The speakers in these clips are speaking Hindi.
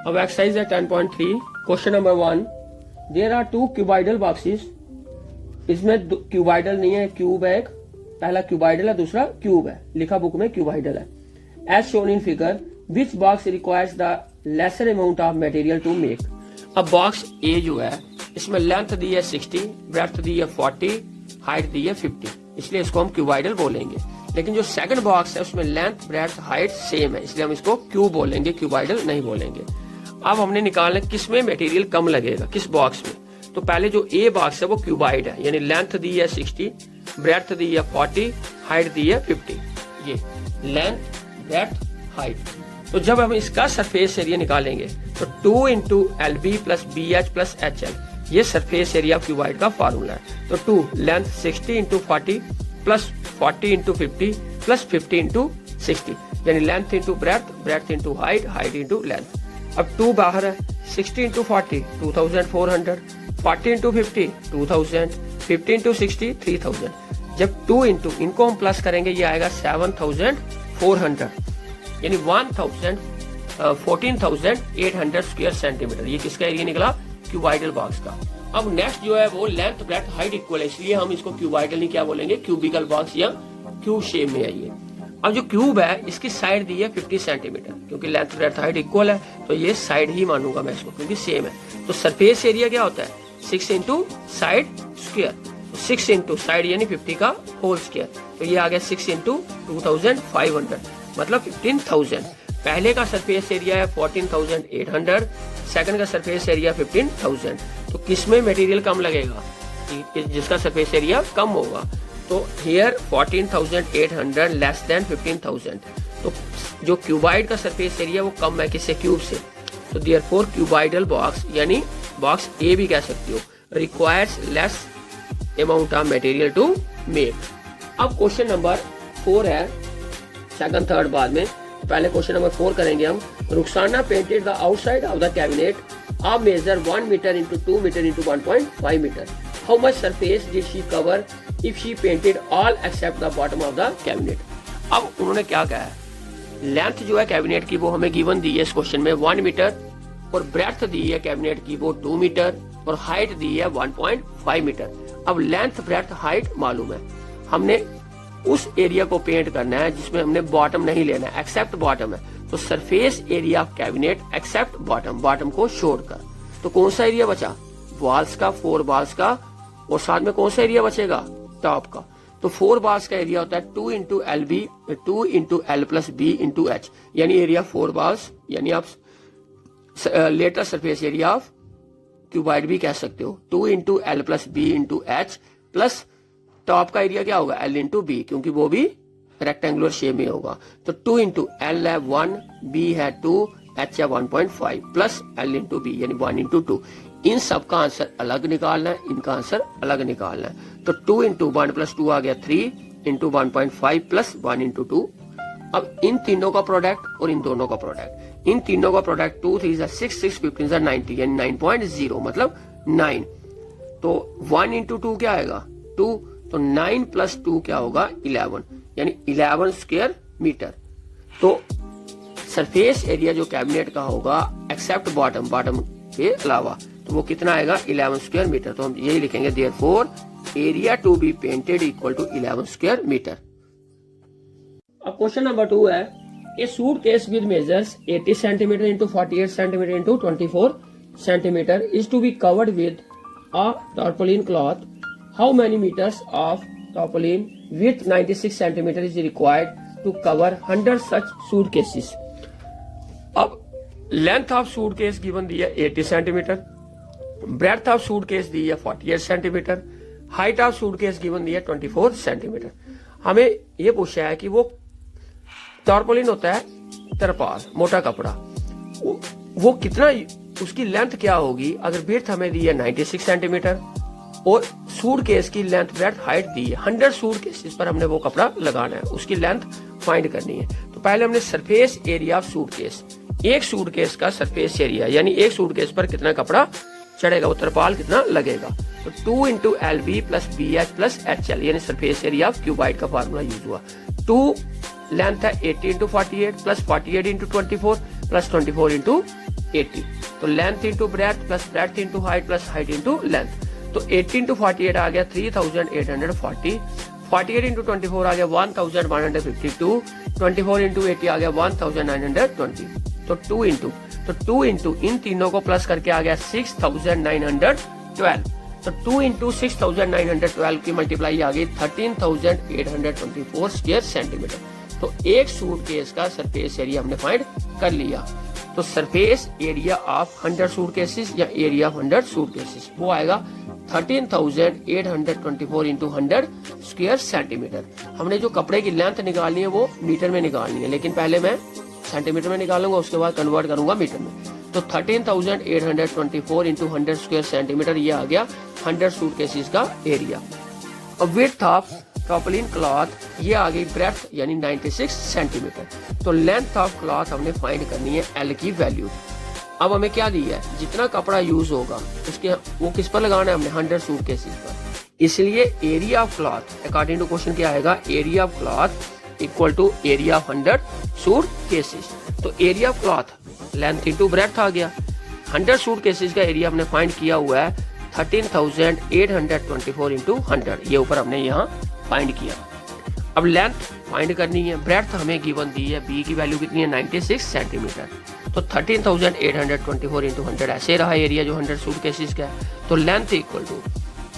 अब एक्सरसाइज है 10.3 question number 1। There are 2 cuboidal boxes. इसमें क्यूबाइडल नहीं है, क्यूब है। एक पहला क्यूबाइडल है, दूसरा क्यूब है, लिखा बुक में क्यूबाइडल है। As shown in figure which box requires the lesser amount of material to make. अब बॉक्स ए जो है इसमें लेंथ दी है 60, ब्रेड्थ दी है 40, हाइट दी है 50, इसलिए इसको हम क्यूबाइडल बोलेंगे। लेकिन जो सेकंड बॉक्स है उसमें लेंथ ब्रेड्थ हाइट सेम है, इसलिए हम इसको क्यूब बोलेंगे, क्यूबाइडल नहीं बोलेंगे। अब हमने निकालना किस में मटेरियल कम लगेगा, किस बॉक्स में। तो पहले जो ए बॉक्स है वो क्यूबाइड है, यानी लेंथ दी है 60, ब्रेड्थ दी है 40, हाइट दी है 50। ये लेंथ ब्रेड्थ हाइट। तो जब हम इसका सरफेस एरिया निकालेंगे तो 2 into LB plus BH plus HL, ये सरफेस एरिया क्यूबाइड का फार्मूला है। तो 2 length 60 into 40 plus 40 into 50 plus 50 into 60, यानी length into breadth, breadth into height, height into length. अब 2 बाहर है, 60 इंटू 40 2400, 40 इंटू 50 2000, 50 इंटू 60 3000। जब 2 इंटू इनको हम प्लस करेंगे ये आएगा 7400, यानी 14,800 स्क्वायर सेंटीमीटर। ये किसका एरिया निकला, क्यूबाइडल बॉक्स का। अब नेक्स्ट जो है वो लेंथ ब्रेड्थ हाइट इक्वल है, इसलिए हम इसको क्यूबाइडल नहीं क्या बोलेंगे, क्यूबिकल बॉक्स या क्यूब शेप में है ये। अब जो क्यूब है इसकी साइड दी है 50 सेंटीमीटर, क्योंकि लेंथ ब्रेड्थ हाइट इक्वल है तो ये साइड ही मानूंगा मैं इसको, क्योंकि सेम है। तो सरफेस एरिया क्या होता है 6 into side square, 6 into side यानी 50 का होल स्क्वायर। तो ये आ गया 6 इंटू 2500, मतलब 15,000। पहले का सरफेस एरिया है 14,800, सेकंड का सरफेस एरिया 15,000। तो किसमें मटेरियल कम लगेगा, जिसका सरफेस एरिया कम होगा। तो हियर 14,800 लेस देन 15,000। तो जो क्यूबाइड का सरफेस एरिया वो कम है किससे, क्यूब से। तो देयरफॉर क्यूबाइडल बॉक्स यानी बॉक्स ए भी कह सकती हो, requires less amount of material to make. अब क्वेश्चन नंबर 4 है, सेकंड थर्ड बाद में। पहले क्वेश्चन नंबर 4 करेंगे हम। Rukhsana painted the outside of the cabinet of measure 1 metre into 2 metre into 1.5 metre. How much surface did she cover if she painted all except the bottom of the cabinet. अब उन्होंने क्या कहा है, लेंथ जो है कैबिनेट की वो हमें गिवन दी है इस क्वेश्चन में 1 मीटर, और ब्रेड्थ दी है कैबिनेट की वो 2 मीटर, और हाइट दी है 1.5 मीटर। अब लेंथ ब्रेड्थ हाइट मालूम है, हमने उस एरिया को पेंट करना है जिसमें हमने बॉटम नहीं लेना है, एक्सेप्ट बॉटम है। तो surface area of cabinet except bottom, bottom को छोड़कर। तो कौन सा एरिया बचा, वॉल्स का, 4 वॉल्स का, और साथ में कौन सा एरिया बचेगा, टॉप का। तो 4 वॉल्स का एरिया होता है 2 into LB, 2 into L plus B into H, यानी एरिया 4 वॉल्स, यानी आप lateral surface area of cuboid भी कह सकते हो। 2 into L plus B into H plus top का एरिया क्या होगा L इंटू B, क्योंकि वो भी रेक्टेंगुलर शेप में होगा। तो 2 इंटू L है 1, B है 2, H है 1.5 प्लस L इंटू B यानी 1 इंटू 2। इन सब का आंसर अलग निकालना है, इनका आंसर अलग निकालना है। तो 2 इंटू 1 प्लस 2 आ गया 3 इंटू 1.5 प्लस 1 इंटू 2। अब इन तीनों का प्रोडक्ट और इन दोनों का प्रोडक्ट, इन तीनों का प्रोडक्ट 2 3 6 6 15 90 यानी 9.0 मतलब 9। तो 1 इंटू 2 क्या आएगा 2, तो 9 प्लस 2 क्या होगा 11, यानी 11 स्क्वायर मीटर। तो सरफेस एरिया जो कैबिनेट का होगा एक्सेप्ट बॉटम, बॉटम के अलावा, तो वो कितना आएगा 11 स्क्वायर मीटर। तो हम यही लिखेंगे therefore area to be painted equal to 11 square metre. अब क्वेश्चन नंबर 2 है, a suitcase with measures 80 centimetre into 48 centimetre into 24 centimetre is to be covered with a tarpaulin cloth. How many meters of tarpaulin with 96 centimeter is required to cover 100 such suitcases? अब लेंथ ऑफ सूटकेस गिवन दी है 80 सेंटीमीटर, ब्रेड्थ ऑफ सूटकेस दी है 48 centimetre, height of suitcase given दी है 24 सेंटीमीटर। हमें यह पूछा है कि वो टारपोलिन होता है तरपाल, मोटा कपड़ा, वो कितना, उसकी लेंथ क्या होगी। अगर ब्रेड्थ हमें दी है 96 सेंटीमीटर और सूटकेस की लेंथ ब्रेड्थ हाइट दी है 100 सूटकेसेस पर हमने वो कपड़ा लगाना है, उसकी लेंथ फाइंड करनी है। तो पहले हमने सरफेस एरिया ऑफ सूटकेस, एक सूटकेस का सरफेस एरिया यानी एक सूटकेस पर कितना कपड़ा चढ़ेगा, वो तरपाल कितना लगेगा। तो 2 into LB plus BH plus HL यानी सरफेस एरिया ऑफ क्यूबाइड का फार्मूला यूज हुआ। 2 लेंथ है 80 into 48 plus 48 into 24 plus 24 into 80। तो length into breath into height plus height into length. तो 80 इंटू 48 आ गया 3840, 48 इंटू 24 आ गया 1152, 24 इंटू 80 आ गया 1920। तो 2 इंटू इन तीनों को प्लस करके आ गया 6912। तो 2 इंटू 6912 की मल्टीप्लाई आ गई 13824 स्क्वायर सेंटीमीटर। तो एक सूटकेस का सरफेस एरिया हमने फाइंड कर लिया। तो सरफेस एरिया ऑफ 100 सूटकेसेस या एरिया ऑफ 100 सूटकेसेस वो आएगा 13824 इंटू 100 स्क्वायर सेंटीमीटर। हमने जो कपड़े की लेंथ निकालनी है वो मीटर में निकालनी है, लेकिन पहले मैं सेंटीमीटर में निकालूंगा, उसके बाद कन्वर्ट करूंगा मीटर में। तो 13824 इंटू 100 स्क्वायर सेंटीमीटर ये आ गया 100 सूटकेसेस का एरिया। और विड्थ ऑफ टॉपलिन क्लॉथ ये आ गई ब्रेथ यानी 96 सेंटीमीटर। तो लेंथ ऑफ क्लॉथ हमने फाइंड करनी है एल की वैल्यू। अब हमें क्या दिया है, जितना कपड़ा यूज होगा उसके वो किस पर लगाना है हमने 100 सूटकेसेस पर। इसलिए area of cloth according to question क्या आएगा, area of cloth equal to area of 100 suitcases. तो area of cloth length into breadth आ गया। 100 सूटकेसेस का एरिया हमने फाइंड किया हुआ है 13824 इंटू 100, ये ऊपर हमने यहाँ फाइंड किया। अब लेंथ फाइंड करनी है, ब्रेथ हमें गिवन दी है, बी की वैल्यू कितनी है 96 सेंटीमीटर। तो 13824 इंटू 100 ऐसे रहा एरिया जो 100 सूटकेसेस का है। तो लेंथ इक्वल टू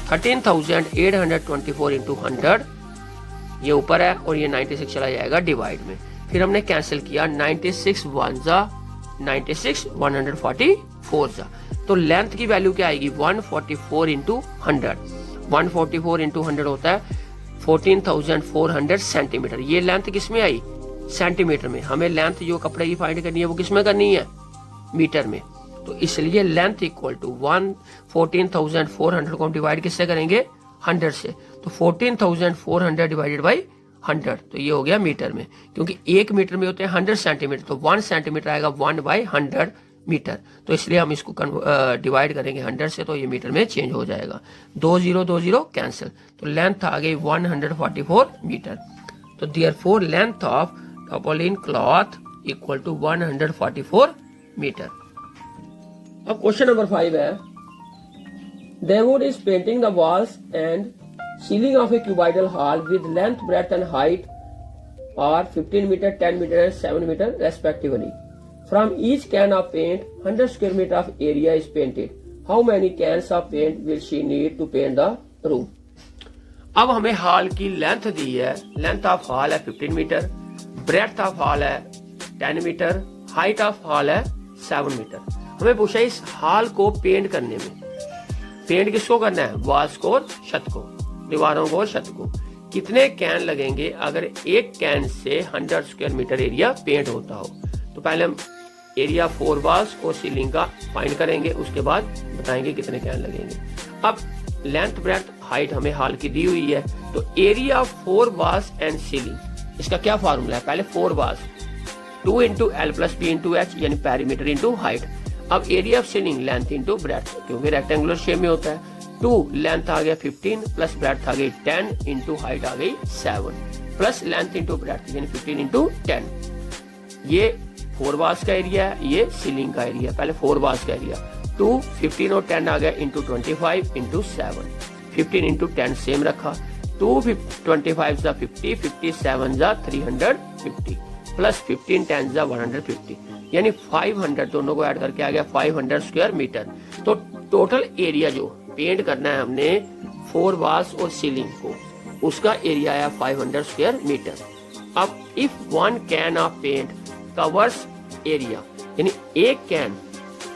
13824 इंटू 100 ये ऊपर है और ये 96 चला जाएगा डिवाइड में। फिर हमने कैंसिल किया 96 1 जा 96 144 जा। तो लेंथ की वैल्यू क्या आएगी 144 इंटू 100। 144 इंटू 100 होता है 14,400 सेंटीमीटर। ये लेंथ किस में आई, सेंटीमीटर में। हमें लेंथ जो कपड़े की फाइंड करनी है वो किस में करनी है, मीटर में। तो इसलिए लेंथ इक्वल टू 14,400 को हम डिवाइड किससे करेंगे 100 से। तो 14,400 डिवाइडेड बाई 100, तो ये हो गया मीटर में, क्योंकि एक मीटर में होते हैं 100 सेंटीमीटर। तो 1 सेंटीमीटर आएगा 1/100 मीटर। तो इसलिए हम इसको डिवाइड करेंगे 100 से, तो ये मीटर में चेंज हो जाएगा। 2 0 कैंसिल। तो लेंथ आ गई 144 मीटर। तो therefore length of tarpaulin cloth equal to 144 metre. अब क्वेश्चन नंबर 5 है, Dawood is painting the walls and ceiling of a cubital hall with length, breadth and height are 15 meter, 10 meter and 7 meter respectively. From each can of paint, 100 square meter of area is painted. How many cans of paint will she need to paint the room? अब हमें हॉल की लेंथ दी है, लेंथ ऑफ हॉल है 15 मीटर, ब्रेड्थ ऑफ हॉल है 10 मीटर, हाइट ऑफ हॉल है 7 मीटर। हमें पूछा इस हॉल को पेंट करने में, पेंट किसको करना है, वॉल्स को और छत को, दीवारों को और छत को, कितने कैन लगेंगे अगर एक can say 100 square metre area paint होता हो। तो पहले हम एरिया 4 वॉल्स और सीलिंग का फाइंड करेंगे, उसके बाद बताएंगे कितने कैन लगेंगे। अब लेंथ ब्रेड्थ हाइट हमें हॉल की दी हुई है, तो एरिया 4 वॉल्स एंड सीलिंग, इसका क्या फॉर्मूला है, पहले 4 walls 2 into L plus B into H यानी पेरीमीटर इंटू हाइट। अब area of ceiling length into breadth, क्योंकि रेक्टेंगुलर शेप में होता है। 2 लेंथ आ गया 15 प्लस ब्रेड्थ आ गई 10 इंटू हाइट आ गई 7 प्लस लेंथ इंटू ब्रेड्थ यानी 15 इंटू 10। ये 4 वॉल्स का एरिया है, ये सीलिंग का एरिया। पहले 4 वॉल्स का एरिया 2 15 और 10 आ गया इंटू 25 इंटू 7, 15 इंटू 10 सेम रखा। 2 25 जा 50, 57 जा 350 प्लस 15 10 जा 150 यानी 500, दोनों को ऐड करके आ गया 500 स्क्वायर मीटर। तो टोटल एरिया जो पेंट करना है हमने 4 वॉल्स और सीलिंग को, उसका एरिया है 500 स्क्वायर मीटर। अब if 1 can of paint covers area, यानी एक कैन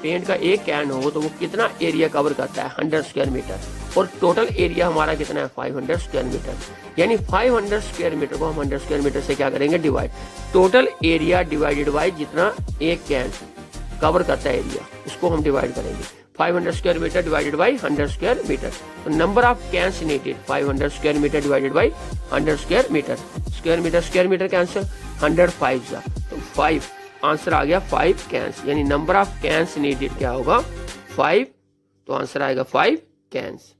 पेंट का एक कैन हो तो वो कितना एरिया कवर करता है 100 स्क्वायर मीटर, और टोटल एरिया हमारा कितना है 500 स्क्वायर मीटर। यानी 500 स्क्वायर मीटर को हम 100 स्क्वायर मीटर से क्या करेंगे divide, total area divided by जितना एक कैन कवर करता है एरिया, उसको हम डिवाइड करेंगे। 500 square metre divided by 100 square metre. तो number of cans needed 500 square metre divided by 100 square metre. Square metre cancel 105 जा, तो 5 आंसर आ गया 5 कैन्स, यानी नंबर ऑफ कैन्स नीडेड क्या होगा 5, तो आंसर आएगा 5 कैन्स।